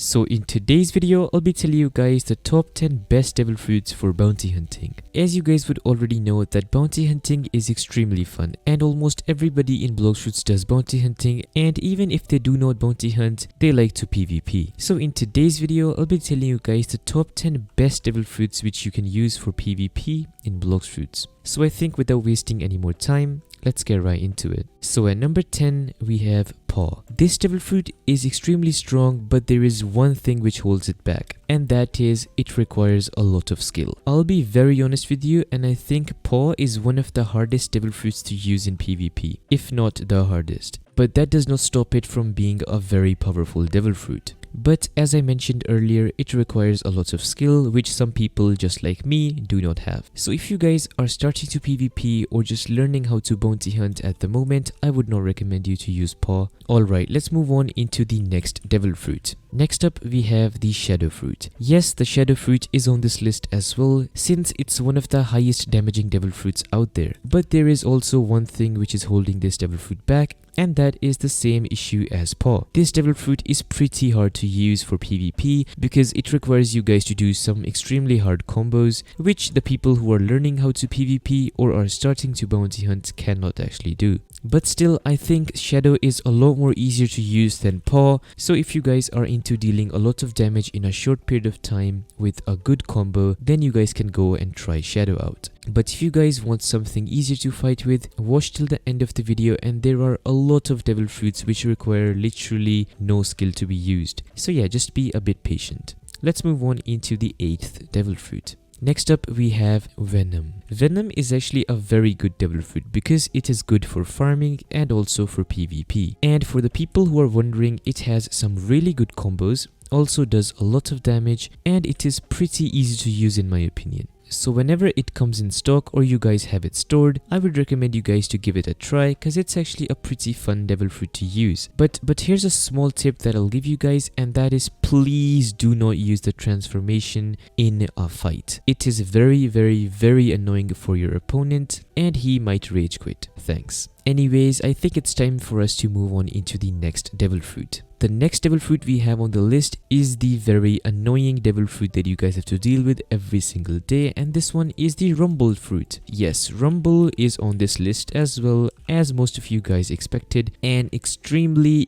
So in today's video, I'll be telling you guys the top 10 best devil fruits for bounty hunting. As you guys would already know that bounty hunting is extremely fun and almost everybody in Blox fruits does bounty hunting, and even if they do not bounty hunt, they like to PvP. So in today's video, I'll be telling you guys the top 10 best devil fruits which you can use for PvP in Blox fruits. So I think without wasting any more time, let's get right into it. So at number 10, we have paw. This devil fruit is extremely strong, but there is one thing which holds it back, and that is it requires a lot of skill. I'll be very honest with you, and I think paw is one of the hardest devil fruits to use in PvP, if not the hardest. But that does not stop it from being a very powerful devil fruit. But as I mentioned earlier, it requires a lot of skill which some people just like me do not have. So if you guys are starting to PvP or just learning how to bounty hunt at the moment, I would not recommend you to use paw. Alright, let's move on into the next devil fruit. Next up, we have the shadow fruit. Yes, the shadow fruit is on this list as well, since it's one of the highest damaging devil fruits out there. But there is also one thing which is holding this devil fruit back, and that is the same issue as paw. This devil fruit is pretty hard to use for PvP because it requires you guys to do some extremely hard combos, which the people who are learning how to PvP or are starting to bounty hunt cannot actually do. But still, I think shadow is a lot more easier to use than paw, so if you guys are into dealing a lot of damage in a short period of time with a good combo, then you guys can go and try shadow out. But if you guys want something easier to fight with, watch till the end of the video, and there are a lot of devil fruits which require literally no skill to be used. So yeah, just be a bit patient. Let's move on into the 8th devil fruit. Next up, we have venom. Venom is actually a very good devil fruit because it is good for farming and also for PvP. And for the people who are wondering, it has some really good combos, also does a lot of damage, and it is pretty easy to use in my opinion. So whenever it comes in stock or you guys have it stored, I would recommend you guys to give it a try because it's actually a pretty fun devil fruit to use. But here's a small tip that I'll give you guys, and that is please do not use the transformation in a fight. It is very annoying for your opponent and he might rage quit. Thanks. Anyways, I think it's time for us to move on into the next devil fruit. The next devil fruit we have on the list is the very annoying devil fruit that you guys have to deal with every single day, and this one is the rumble fruit. Yes, rumble is on this list as well, as most of you guys expected, an extremely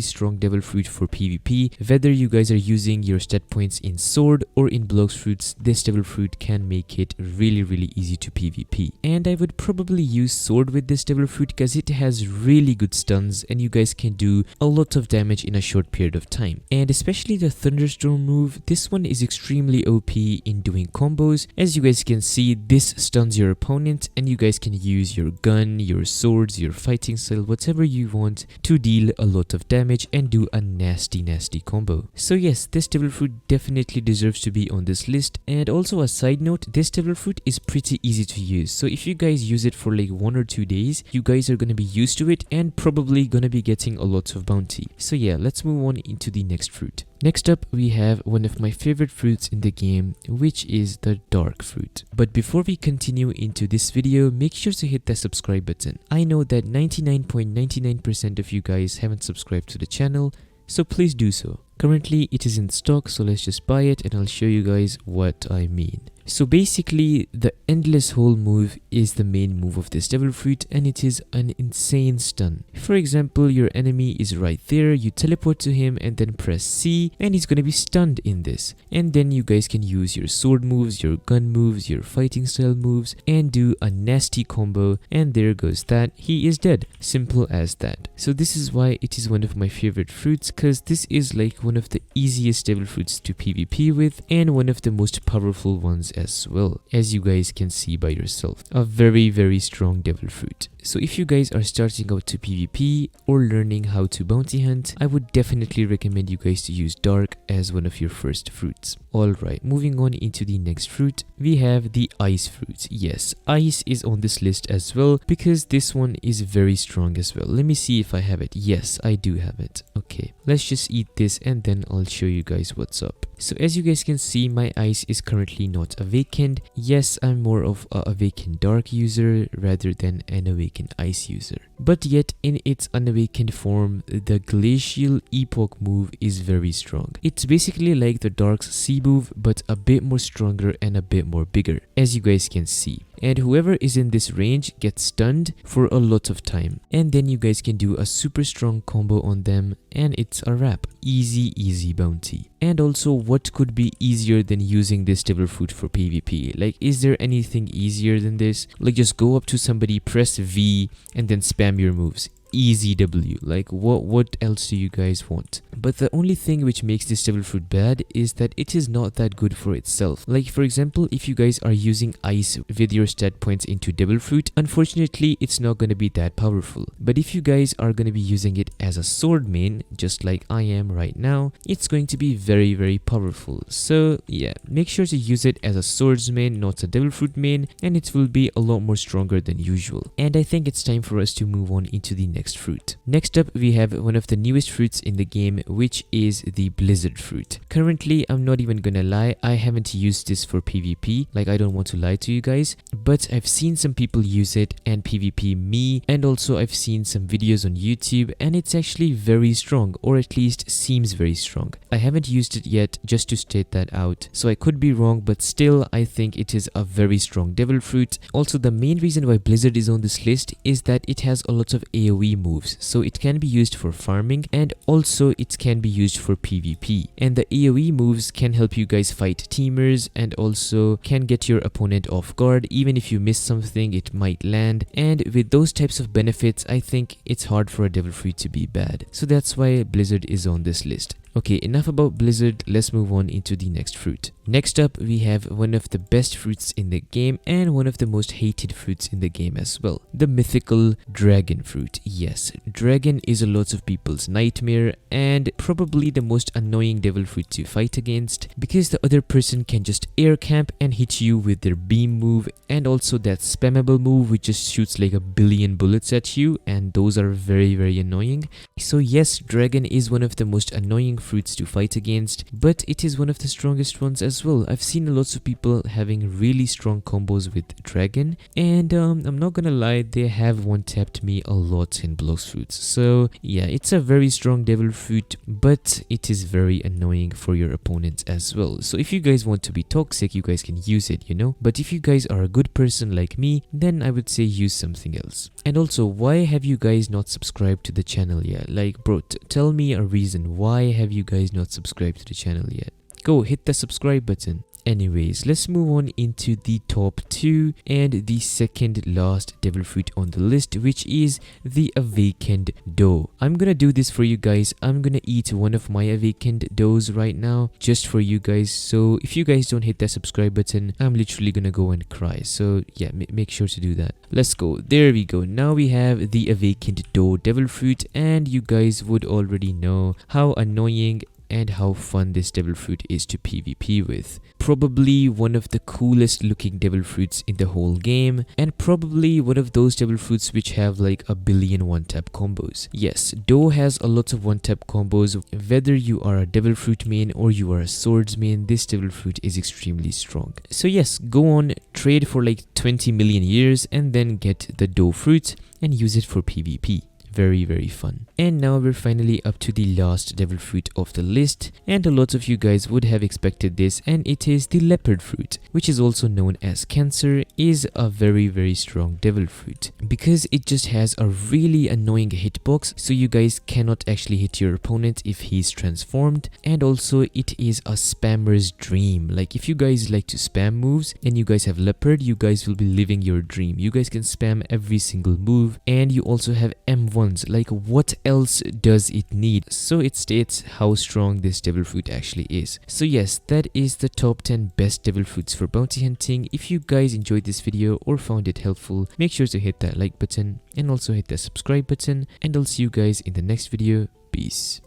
strong devil fruit for PvP. Whether you guys are using your stat points in sword or in Blox fruits, this devil fruit can make it really easy to PvP. And I would probably use sword with this devil fruit because it has really good stuns and you guys can do a lot of damage in a short period of time. And especially the thunderstorm move, this one is extremely OP in doing combos. As you guys can see, this stuns your opponent and you guys can use your gun, your swords, your fighting style, whatever you want to deal a lot of damage and do a nasty combo. So yes, this devil fruit definitely deserves to be on this list. And also a side note, this devil fruit is pretty easy to use, so if you guys use it for like 1 or 2 days, you guys are gonna be used to it and probably gonna be getting a lot of bounty. So yeah, let's move on into the next fruit. Next up, we have one of my favorite fruits in the game, which is the dark fruit. But before we continue into this video, make sure to hit the subscribe button. I know that 99.99% of you guys haven't subscribed to the channel, so please do so. Currently it is in stock, so let's just buy it and I'll show you guys what I mean. So basically, the endless hole move is the main move of this devil fruit, and it is an insane stun. For example, your enemy is right there, you teleport to him and then press C and he's gonna be stunned in this. And then you guys can use your sword moves, your gun moves, your fighting style moves and do a nasty combo, and there goes that. He is dead. Simple as that. So this is why it is one of my favorite fruits, because this is like one of the easiest devil fruits to PvP with and one of the most powerful ones as well, as you guys can see by yourself. A very strong devil fruit. So if you guys are starting out to PvP or learning how to bounty hunt, I would definitely recommend you guys to use dark as one of your first fruits. Alright, moving on into the next fruit, we have the ice fruit. Yes, ice is on this list as well because this one is very strong as well. Let me see if I have it. Yes, I do have it. Okay, let's just eat this and then I'll show you guys what's up. So as you guys can see, my ice is currently not available. awakened. Yes, I'm more of a awakened dark user rather than an awakened ice user. But yet in its unawakened form, the glacial epoch move is very strong. It's basically like the dark's sea move, but a bit more stronger and a bit more bigger, as you guys can see. And whoever is in this range gets stunned for a lot of time, and then you guys can do a super strong combo on them and it's a wrap. Easy bounty. And also, what could be easier than using this devil fruit for PvP? Like, is there anything easier than this? Like, just go up to somebody, press V and then spam your moves. Easy W. Like, what else do you guys want? But the only thing which makes this devil fruit bad is that it is not that good for itself. Like, for example, if you guys are using ice with your stat points into devil fruit, unfortunately it's not going to be that powerful. But if you guys are going to be using it as a sword main, just like I am right now, it's going to be very powerful. So yeah, make sure to use it as a swords main, not a devil fruit main, and it will be a lot more stronger than usual. And I think it's time for us to move on into the next fruit. Next up, we have one of the newest fruits in the game, which is the blizzard fruit. Currently, I'm not even gonna lie, I haven't used this for PvP. Like, I don't want to lie to you guys, but I've seen some people use it and PvP me, and also I've seen some videos on YouTube, and it's actually very strong, or at least seems very strong. I haven't used it yet, just to state that out, so I could be wrong, but still I think it is a very strong devil fruit. Also, the main reason why blizzard is on this list is that it has a lot of AoE moves, so it can be used for farming and also it can be used for PvP. And the AoE moves can help you guys fight teamers and also can get your opponent off guard. Even if you miss something, it might land, and with those types of benefits, I think it's hard for a devil fruit to be bad. So that's why blizzard is on this list. Okay, enough about blizzard, let's move on into the next fruit. Next up, we have one of the best fruits in the game and one of the most hated fruits in the game as well. The mythical dragon fruit. Yes, dragon is a lot of people's nightmare and probably the most annoying devil fruit to fight against, because the other person can just air camp and hit you with their beam move, and also that spammable move which just shoots like a billion bullets at you, and those are very annoying. So yes, dragon is one of the most annoying fruits to fight against, but it is one of the strongest ones as well. I've seen lots of people having really strong combos with dragon, and I'm not gonna lie, they have one-tapped me a lot in Blox fruits. So yeah, it's a very strong devil fruit, but it is very annoying for your opponents as well. So if you guys want to be toxic, you guys can use it, you know, but if you guys are a good person like me, then I would say use something else. And also, why have you guys not subscribed to the channel yet? Like, bro, tell me a reason. Why have you guys not subscribed to the channel yet? Go hit the subscribe button. Anyways, let's move on into the top 2 and the second last devil fruit on the list, which is the awakened doe. I'm gonna do this for you guys. I'm gonna eat one of my awakened does right now just for you guys. So if you guys don't hit that subscribe button, I'm literally gonna go and cry. So yeah, make sure to do that. Let's go. There we go. Now we have the awakened doe devil fruit, and you guys would already know how annoying and how fun this devil fruit is to PvP with. Probably one of the coolest looking devil fruits in the whole game, and probably one of those devil fruits which have like a billion one-tap combos. Yes, doe has a lot of one-tap combos. Whether you are a devil fruit main or you are a swords main, this devil fruit is extremely strong. So yes, go on, trade for like 20 million years and then get the doe fruit and use it for PvP. Very fun. And now we're finally up to the last devil fruit of the list, and a lot of you guys would have expected this, and it is the leopard fruit, which is also known as cancer. Is a very strong devil fruit because it just has a really annoying hitbox, so you guys cannot actually hit your opponent if he's transformed, and also it is a spammer's dream. Like, if you guys like to spam moves and you guys have leopard, you guys will be living your dream. You guys can spam every single move, and you also have M1. Like, what else does it need? So it states how strong this devil fruit actually is. So yes, that is the top 10 best devil fruits for bounty hunting. If you guys enjoyed this video or found it helpful, make sure to hit that like button and also hit the subscribe button, and I'll see you guys in the next video. Peace.